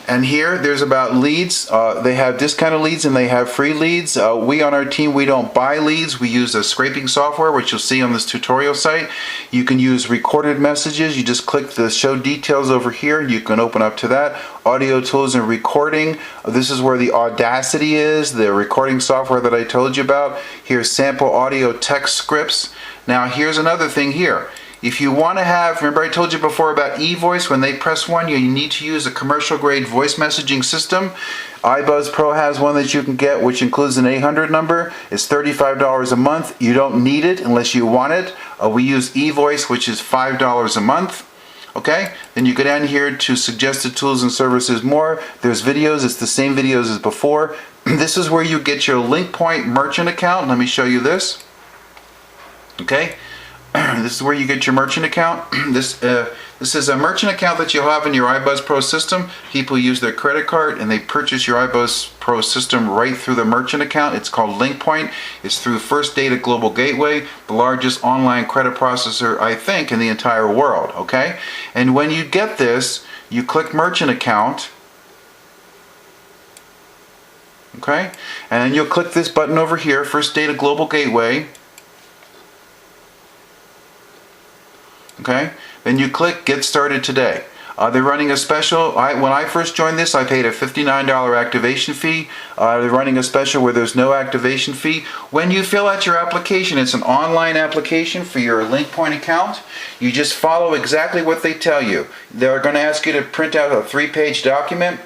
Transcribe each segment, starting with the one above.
And here, there's about leads. They have discounted leads and they have free leads. We on our team, we don't buy leads. We use a scraping software, which you'll see on this tutorial site. You can use recorded messages. You just click the show details over here. You can open up to that. Audio tools and recording. This is where the Audacity is, the recording software that I told you about. Here's sample audio text scripts. Now, here's another thing here. If you want to have, remember I told you before about eVoice, when they press 1, you need to use a commercial grade voice messaging system. ibuzz Pro has one that you can get, which includes an 800 number. It's $35 a month. You don't need it unless you want it. We use eVoice, which is $5 a month. Okay, then you go down here to suggested tools and services more. There's videos. It's the same videos as before. This is where you get your LinkPoint merchant account. Let me show you this. Okay. This is where you get your merchant account. This is a merchant account that you'll have in your ibuzz Pro system. People use their credit card and they purchase your ibuzz Pro system right through the merchant account. It's called LinkPoint. It's through First Data Global Gateway, the largest online credit processor, I think, in the entire world. Okay? And when you get this, you click merchant account. Okay? And then you'll click this button over here, First Data Global Gateway. Okay, then you click Get Started Today. They're running a special. When I first joined this, I paid a $59 activation fee. They're running a special where there's no activation fee. When you fill out your application, it's an online application for your LinkPoint account. You just follow exactly what they tell you. They're going to ask you to print out a 3-page document,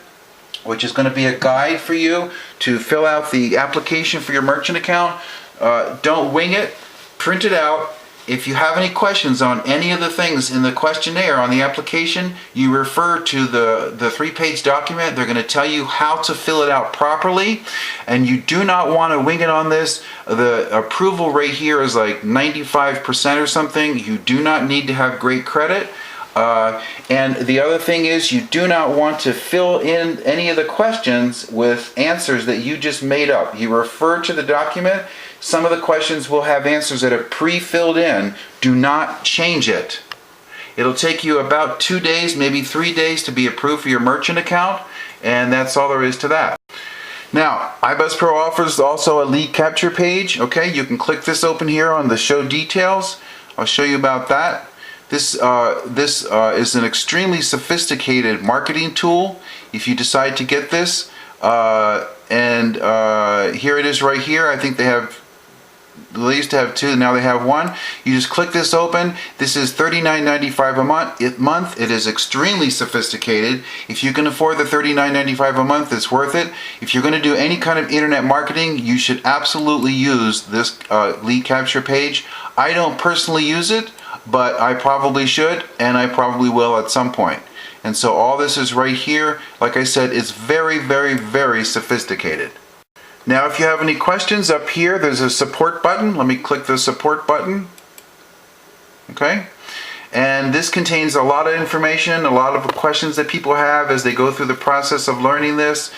which is going to be a guide for you to fill out the application for your merchant account. Don't wing it. Print it out. If you have any questions on any of the things in the questionnaire on the application, you refer to the 3-page document. They're going to tell you how to fill it out properly, and you do not want to wing it on this. The approval rate here is like 95% or something. You do not need to have great credit. And the other thing is, you do not want to fill in any of the questions with answers that you just made up. You refer to the document. Some of the questions will have answers that are pre-filled in. Do not change it. It'll take you about 2 days, maybe 3 days to be approved for your merchant account, and that's all there is to that. Now, ibuzz Pro offers also a lead capture page. Okay, you can click this open here on the show details. I'll show you about that. This is an extremely sophisticated marketing tool. If you decide to get this, here it is right here. I think they used to have 2, now they have 1. You just click this open. This is $39.95 a month. It is extremely sophisticated. If you can afford the $39.95 a month, it's worth it. If you're going to do any kind of internet marketing, you should absolutely use this lead capture page. I don't personally use it, but I probably should, and I probably will at some point. And so all this is right here. Like I said, it's very, very, very sophisticated. Now, if you have any questions, up here there's a support button. Let me click the support button. Okay, and this contains a lot of information, a lot of questions that people have as they go through the process of learning this.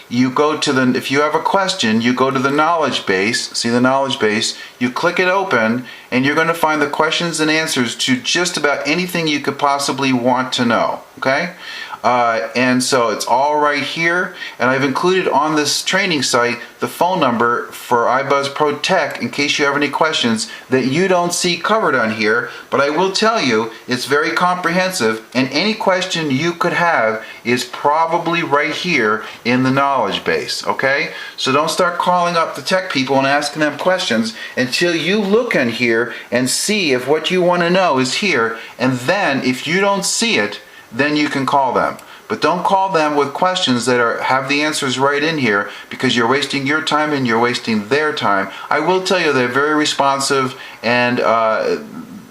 You go to if you have a question, you go to the knowledge base. See the knowledge base? You click it open, and you're going to find the questions and answers to just about anything you could possibly want to know. Okay. And so it's all right here, and I've included on this training site the phone number for ibuzz Pro Tech in case you have any questions that you don't see covered on here. But I will tell you, it's very comprehensive, and any question you could have is probably right here in the knowledge base. Okay, so don't start calling up the tech people and asking them questions until you look in here and see if what you want to know is here, and then if you don't see it, then you can call them. But don't call them with questions that have the answers right in here, because you're wasting your time and you're wasting their time. I will tell you, they're very responsive, and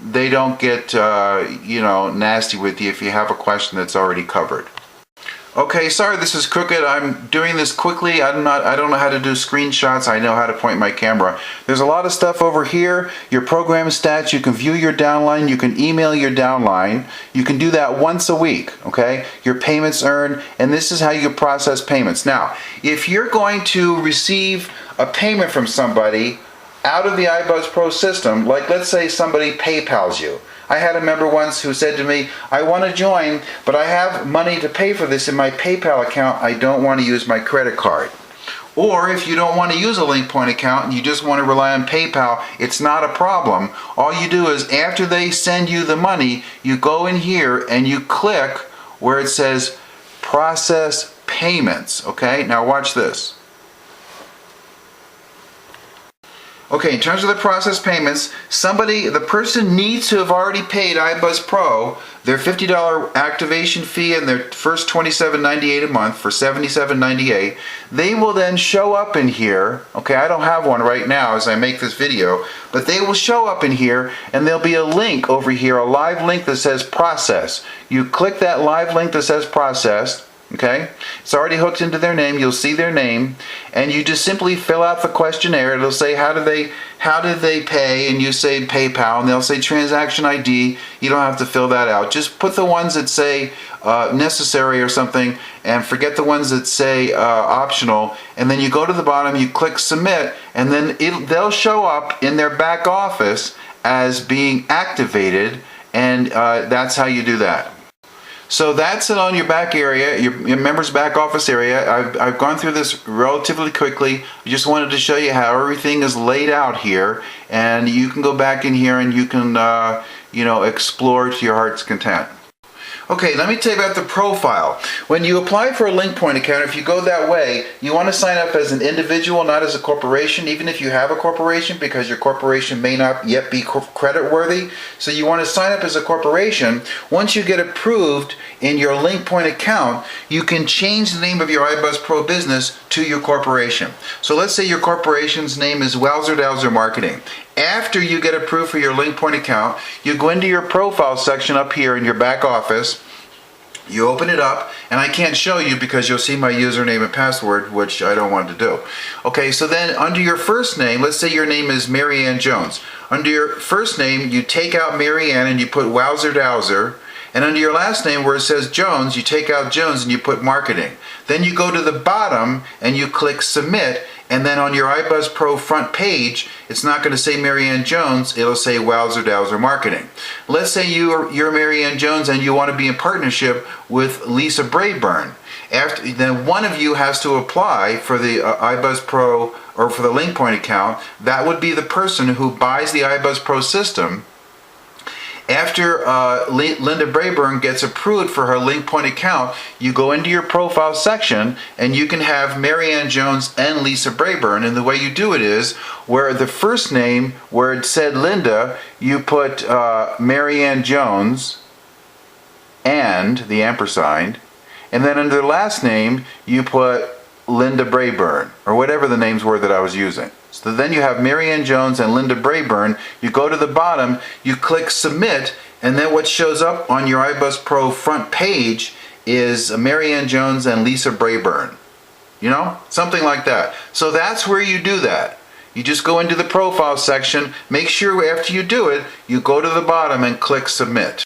they don't get nasty with you if you have a question that's already covered. Okay, sorry this is crooked. I'm doing this quickly. I don't know how to do screenshots. I know how to point my camera. There's a lot of stuff over here. Your program stats, you can view your downline, you can email your downline. You can do that once a week, okay? Your payments earned, and this is how you process payments. Now, if you're going to receive a payment from somebody out of the ibuzz Pro system, like let's say somebody PayPals you. I had a member once who said to me, I want to join, but I have money to pay for this in my PayPal account. I don't want to use my credit card. Or if you don't want to use a LinkPoint account and you just want to rely on PayPal, it's not a problem. All you do is after they send you the money, you go in here and you click where it says process payments. Okay, now watch this. Okay, in terms of the process payments, the person needs to have already paid ibuzz Pro their $50 activation fee and their first $27.98 a month for $77.98. They will then show up in here. Okay, I don't have one right now as I make this video, but they will show up in here and there'll be a link over here, a live link that says process. You click that live link that says process. Okay, it's already hooked into their name. You'll see their name, and you just simply fill out the questionnaire. It'll say how did they pay, and you say PayPal, and they'll say transaction ID. You don't have to fill that out. Just put the ones that say necessary or something, and forget the ones that say optional. And then you go to the bottom, you click submit, and then they'll show up in their back office as being activated, and that's how you do that. So that's it on your back area, your members back office area. I've gone through this relatively quickly. I just wanted to show you how everything is laid out here, and you can go back in here and you can explore to your heart's content. Okay, let me tell you about the profile. When you apply for a LinkPoint account, if you go that way, you want to sign up as an individual, not as a corporation, even if you have a corporation, because your corporation may not yet be credit worthy. So you want to sign up as a corporation. Once you get approved in your LinkPoint account, you can change the name of your ibuzz Pro business to your corporation. So let's say your corporation's name is Wowzer Dowser Marketing. After you get approved for your LinkPoint account, you go into your profile section up here in your back office. You open it up, and I can't show you because you'll see my username and password, which I don't want to do. Okay, so then under your first name, let's say your name is Mary Ann Jones. Under your first name, you take out Mary Ann and you put Wowzer Dowser. And under your last name where it says Jones, you take out Jones and you put marketing. Then you go to the bottom and you click submit, and then on your ibuzz Pro front page, it's not going to say Mary Ann Jones, it'll say Wowzer Dowser Marketing. Let's say you're Mary Ann Jones and you want to be in partnership with Lisa Brayburn. Then one of you has to apply for the ibuzz Pro or for the LinkPoint account. That would be the person who buys the ibuzz Pro system. After Linda Brayburn gets approved for her LinkPoint account, you go into your profile section and you can have Mary Ann Jones and Lisa Brayburn. And the way you do it is where the first name, where it said Linda, you put Mary Ann Jones and the ampersand. And then under the last name, you put Linda Brayburn, or whatever the names were that I was using. So then you have Mary Ann Jones and Linda Brayburn. You go to the bottom, you click submit, and then what shows up on your ibuzz Pro front page is Mary Ann Jones and Lisa Brayburn. You know, something like that. So that's where you do that. You just go into the profile section, make sure after you do it, you go to the bottom and click submit.